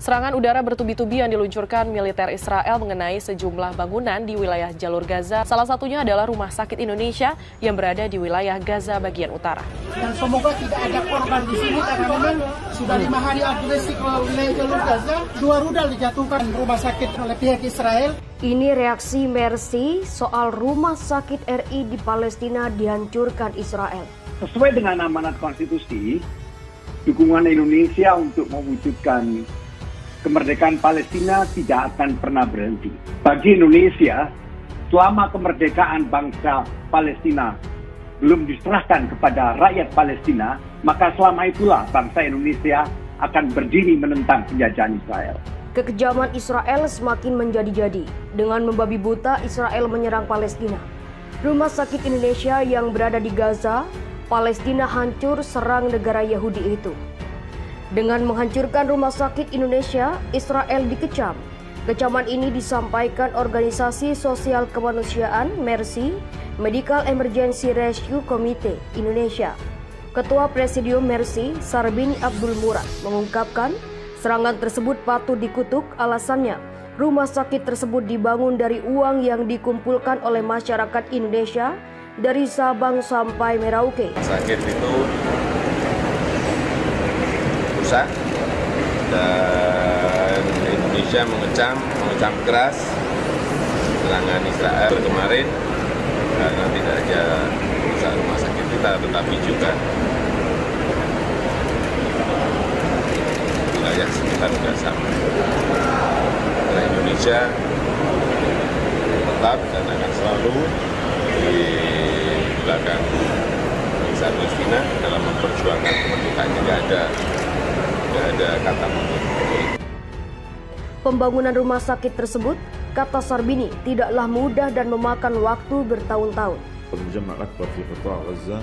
Serangan udara bertubi-tubi yang diluncurkan militer Israel mengenai sejumlah bangunan di wilayah jalur Gaza. Salah satunya adalah Rumah Sakit Indonesia yang berada di wilayah Gaza bagian utara. Dan semoga tidak ada korban di sini karena memang sudah 5 hari agresi ke wilayah jalur Gaza. 2 rudal dijatuhkan rumah sakit oleh pihak Israel. Ini reaksi Mercy soal Rumah Sakit RI di Palestina dihancurkan Israel. Sesuai dengan amanat konstitusi, dukungan Indonesia untuk mewujudkan kemerdekaan Palestina tidak akan pernah berhenti. Bagi Indonesia, selama kemerdekaan bangsa Palestina belum diserahkan kepada rakyat Palestina, maka selama itulah bangsa Indonesia akan berdiri menentang penjajahan Israel. Kekejaman Israel semakin menjadi-jadi. Dengan membabi buta, Israel menyerang Palestina. Rumah Sakit Indonesia yang berada di Gaza, Palestina hancur serang negara Yahudi itu. Dengan menghancurkan Rumah Sakit Indonesia, Israel dikecam. Kecaman ini disampaikan Organisasi Sosial Kemanusiaan Mercy, Medical Emergency Rescue Committee Indonesia. Ketua Presidium Mercy, Sarbini Abdul Murad, mengungkapkan serangan tersebut patut dikutuk. Alasannya, rumah sakit tersebut dibangun dari uang yang dikumpulkan oleh masyarakat Indonesia dari Sabang sampai Merauke. Sakit itu rusak dan Indonesia mengecam keras serangan Israel kemarin karena tidak saja rusak rumah sakit kita tetapi juga wilayah sekitar juga sama. Karena Indonesia tetap dan akan selalu di belakang bangsa Palestina dalam memperjuangkan kemerdekaan. Tidak ada kata mundur. Pembangunan rumah sakit tersebut, kata Sarbini, tidaklah mudah dan memakan waktu bertahun-tahun. المجمع الأكبر في قطاع غزة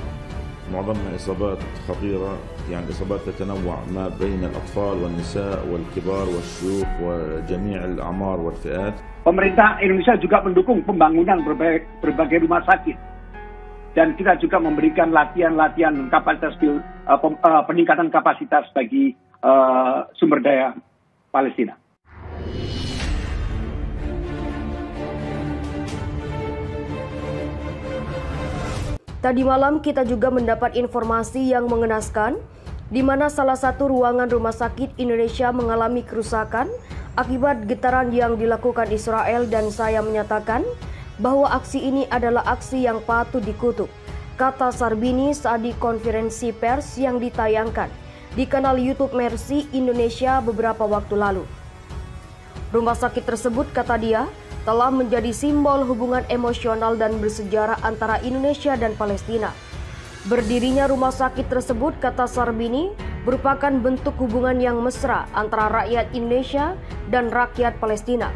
معظمها إصابات خطيرة، يعني إصابات تتنوع ما بين الأطفال والنساء والكبار والشيوخ وجميع الأعمار والفئات. Pemerintah Indonesia juga mendukung pembangunan berbagai rumah sakit. Dan kita juga memberikan latihan-latihan kapasitas peningkatan kapasitas bagi sumber daya Palestina. Tadi malam kita juga mendapat informasi yang mengenaskan, di mana salah satu ruangan Rumah Sakit Indonesia mengalami kerusakan akibat getaran yang dilakukan Israel, dan saya menyatakan bahwa aksi ini adalah aksi yang patut dikutuk, kata Sarbini saat di konferensi pers yang ditayangkan di kanal YouTube Mercy Indonesia beberapa waktu lalu. Rumah sakit tersebut, kata dia, telah menjadi simbol hubungan emosional dan bersejarah antara Indonesia dan Palestina. Berdirinya rumah sakit tersebut, kata Sarbini, merupakan bentuk hubungan yang mesra antara rakyat Indonesia dan rakyat Palestina.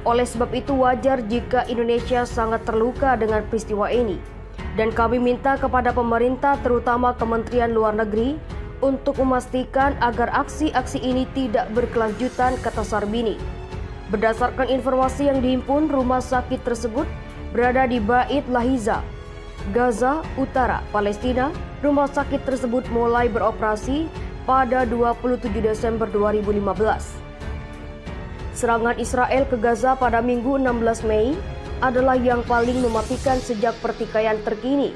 Oleh sebab itu wajar jika Indonesia sangat terluka dengan peristiwa ini. Dan kami minta kepada pemerintah, terutama Kementerian Luar Negeri, untuk memastikan agar aksi-aksi ini tidak berkelanjutan, kata Sarbini. Berdasarkan informasi yang dihimpun, rumah sakit tersebut berada di Bait Lahiza, Gaza Utara, Palestina. Rumah sakit tersebut mulai beroperasi pada 27 Desember 2015. Serangan Israel ke Gaza pada Minggu 16 Mei adalah yang paling mematikan sejak pertikaian terkini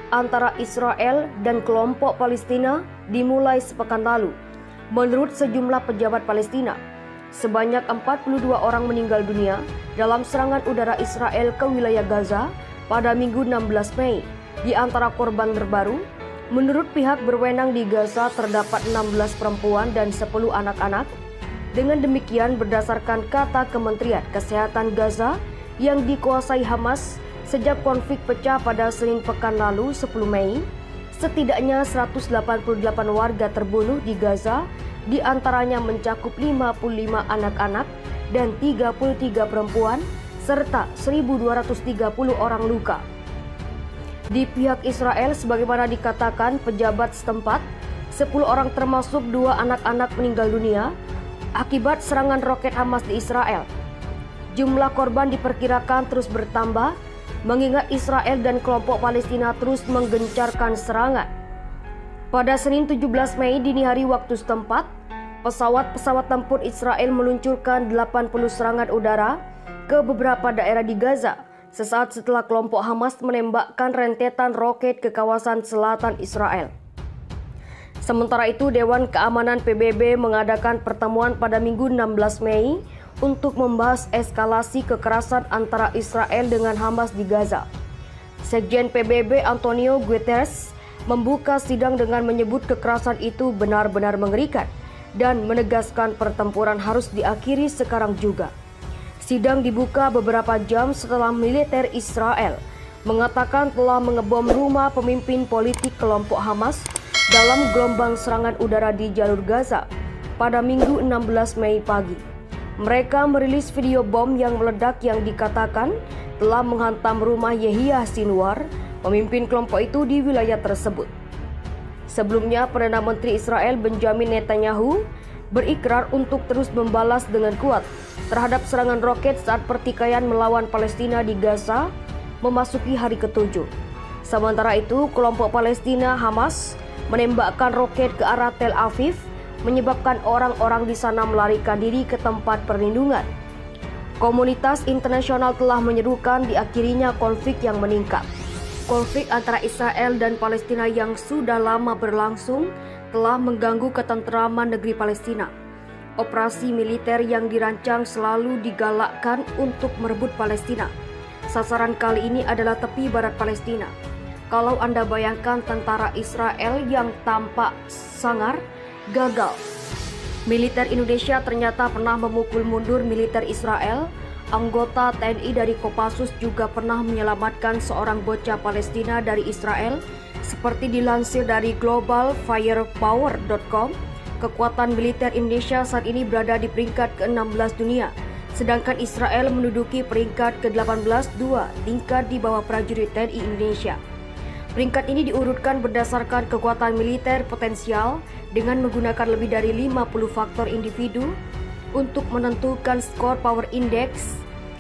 antara Israel dan kelompok Palestina dimulai sepekan lalu. Menurut sejumlah pejabat Palestina, sebanyak 42 orang meninggal dunia dalam serangan udara Israel ke wilayah Gaza pada Minggu 16 Mei. Di antara korban terbaru, menurut pihak berwenang di Gaza terdapat 16 perempuan dan 10 anak-anak. Dengan demikian, berdasarkan kata Kementerian Kesehatan Gaza yang dikuasai Hamas sejak konflik pecah pada Senin pekan lalu 10 Mei, setidaknya 188 warga terbunuh di Gaza, di antaranya mencakup 55 anak-anak dan 33 perempuan, serta 1.230 orang luka. Di pihak Israel, sebagaimana dikatakan pejabat setempat, 10 orang termasuk 2 anak-anak meninggal dunia akibat serangan roket Hamas di Israel. Jumlah korban diperkirakan terus bertambah, mengingat Israel dan kelompok Palestina terus menggencarkan serangan. Pada Senin 17 Mei dini hari waktu setempat, Pesawat-pesawat tempur Israel meluncurkan 80 serangan udara ke beberapa daerah di Gaza sesaat setelah kelompok Hamas menembakkan rentetan roket ke kawasan selatan Israel. Sementara itu, Dewan Keamanan PBB mengadakan pertemuan pada Minggu 16 Mei untuk membahas eskalasi kekerasan antara Israel dengan Hamas di Gaza. Sekjen PBB Antonio Guterres membuka sidang dengan menyebut kekerasan itu benar-benar mengerikan dan menegaskan pertempuran harus diakhiri sekarang juga. Sidang dibuka beberapa jam setelah militer Israel mengatakan telah mengebom rumah pemimpin politik kelompok Hamas dalam gelombang serangan udara di jalur Gaza pada Minggu 16 Mei pagi. Mereka merilis video bom yang meledak yang dikatakan telah menghantam rumah Yehia Sinwar, pemimpin kelompok itu di wilayah tersebut. Sebelumnya, Perdana Menteri Israel Benjamin Netanyahu berikrar untuk terus membalas dengan kuat terhadap serangan roket saat pertikaian melawan Palestina di Gaza memasuki hari ke-7. Sementara itu, kelompok Palestina Hamas menembakkan roket ke arah Tel Aviv, menyebabkan orang-orang di sana melarikan diri ke tempat perlindungan. Komunitas internasional telah menyerukan diakhirinya konflik yang meningkat. Konflik antara Israel dan Palestina yang sudah lama berlangsung telah mengganggu ketentraman negeri Palestina. Operasi militer yang dirancang selalu digalakkan untuk merebut Palestina. Sasaran kali ini adalah tepi barat Palestina. Kalau Anda bayangkan tentara Israel yang tampak sangar, gagal. Militer Indonesia ternyata pernah memukul mundur militer Israel. Anggota TNI dari Kopassus juga pernah menyelamatkan seorang bocah Palestina dari Israel. Seperti dilansir dari globalfirepower.com, kekuatan militer Indonesia saat ini berada di peringkat ke-16 dunia, sedangkan Israel menduduki peringkat ke-18, 2 tingkat di bawah prajurit TNI Indonesia. Peringkat ini diurutkan berdasarkan kekuatan militer potensial dengan menggunakan lebih dari 50 faktor individu untuk menentukan skor Power Index.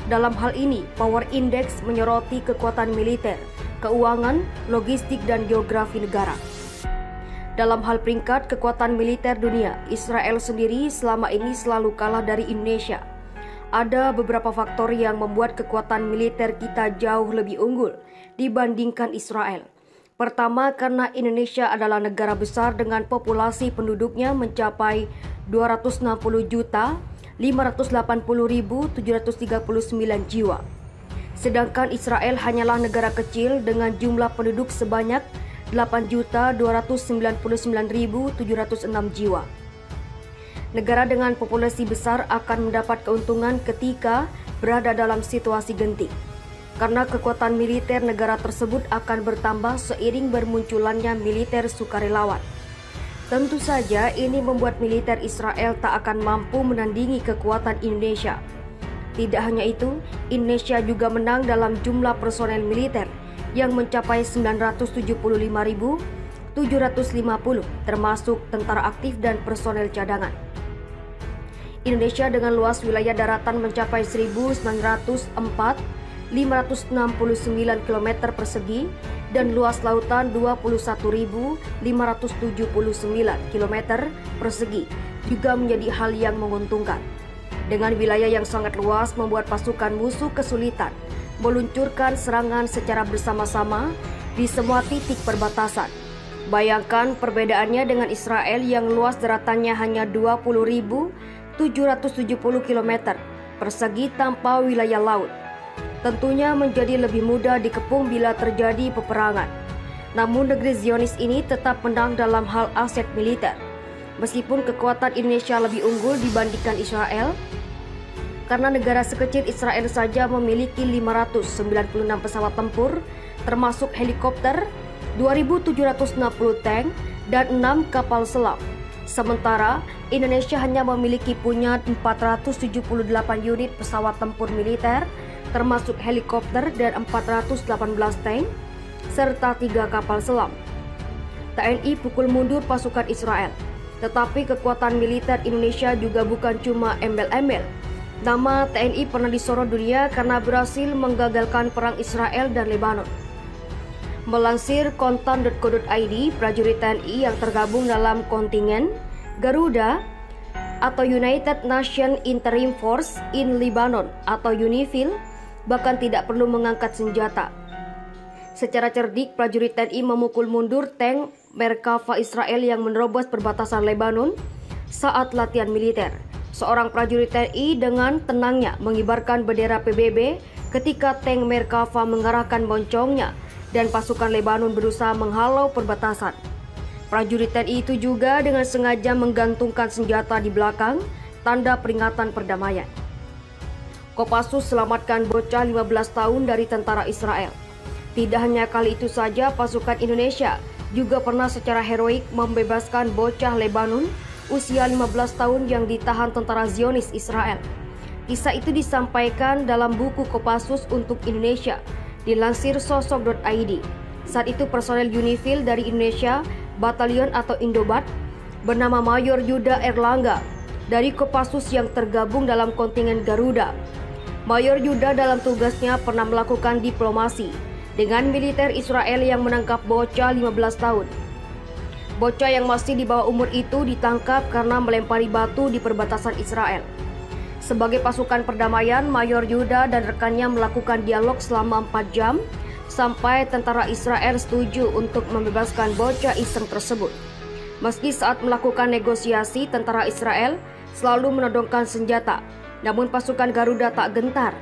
Dalam hal ini, Power Index menyoroti kekuatan militer, keuangan, logistik, dan geografi negara. Dalam hal peringkat kekuatan militer dunia, Israel sendiri selama ini selalu kalah dari Indonesia. Ada beberapa faktor yang membuat kekuatan militer kita jauh lebih unggul dibandingkan Israel. Pertama, karena Indonesia adalah negara besar dengan populasi penduduknya mencapai 260.580.739 jiwa. Sedangkan Israel hanyalah negara kecil dengan jumlah penduduk sebanyak 8.299.706 jiwa. Negara dengan populasi besar akan mendapat keuntungan ketika berada dalam situasi genting, karena kekuatan militer negara tersebut akan bertambah seiring bermunculannya militer sukarelawan. Tentu saja ini membuat militer Israel tak akan mampu menandingi kekuatan Indonesia. Tidak hanya itu, Indonesia juga menang dalam jumlah personel militer yang mencapai 975.750, termasuk tentara aktif dan personel cadangan. Indonesia dengan luas wilayah daratan mencapai 1904.569 km persegi dan luas lautan 21.579 km persegi juga menjadi hal yang menguntungkan. Dengan wilayah yang sangat luas membuat pasukan musuh kesulitan meluncurkan serangan secara bersama-sama di semua titik perbatasan. Bayangkan perbedaannya dengan Israel yang luas daratannya hanya 20.770 km persegi tanpa wilayah laut. Tentunya menjadi lebih mudah dikepung bila terjadi peperangan. Namun negeri Zionis ini tetap menang dalam hal aset militer. Meskipun kekuatan Indonesia lebih unggul dibandingkan Israel, karena negara sekecil Israel saja memiliki 596 pesawat tempur, termasuk helikopter, 2.760 tank, dan 6 kapal selam. Sementara Indonesia hanya memiliki punya 478 unit pesawat tempur militer, termasuk helikopter dan 418 tank, serta 3 kapal selam. TNI pukul mundur pasukan Israel, tetapi kekuatan militer Indonesia juga bukan cuma embel-embel. Nama TNI pernah disorot dunia karena berhasil menggagalkan perang Israel dan Lebanon. Melansir kontan.co.id, prajurit TNI yang tergabung dalam kontingen Garuda atau United Nations Interim Force in Lebanon atau UNIFIL bahkan tidak perlu mengangkat senjata. Secara cerdik, prajurit TNI memukul mundur tank Merkava Israel yang menerobos perbatasan Lebanon saat latihan militer. Seorang prajurit TNI dengan tenangnya mengibarkan bendera PBB ketika tank Merkava mengarahkan moncongnya dan pasukan Lebanon berusaha menghalau perbatasan. Prajurit TNI itu juga dengan sengaja menggantungkan senjata di belakang, tanda peringatan perdamaian. Kopassus selamatkan bocah 15 tahun dari tentara Israel. Tidak hanya kali itu saja, pasukan Indonesia juga pernah secara heroik membebaskan bocah Lebanon usia 15 tahun yang ditahan tentara Zionis Israel. Kisah itu disampaikan dalam buku Kopassus untuk Indonesia, dilansir sosok.id. Saat itu personel UNIFIL dari Indonesia, Batalion atau Indobat, bernama Mayor Yuda Erlangga dari Kopassus yang tergabung dalam kontingen Garuda. Mayor Yuda dalam tugasnya pernah melakukan diplomasi dengan militer Israel yang menangkap bocah 15 tahun. Bocah yang masih di bawah umur itu ditangkap karena melempari batu di perbatasan Israel. Sebagai pasukan perdamaian, Mayor Yuda dan rekannya melakukan dialog selama 4 jam sampai tentara Israel setuju untuk membebaskan bocah iseng tersebut. Meski saat melakukan negosiasi, tentara Israel selalu menodongkan senjata, namun pasukan Garuda tak gentar.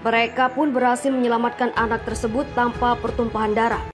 Mereka pun berhasil menyelamatkan anak tersebut tanpa pertumpahan darah.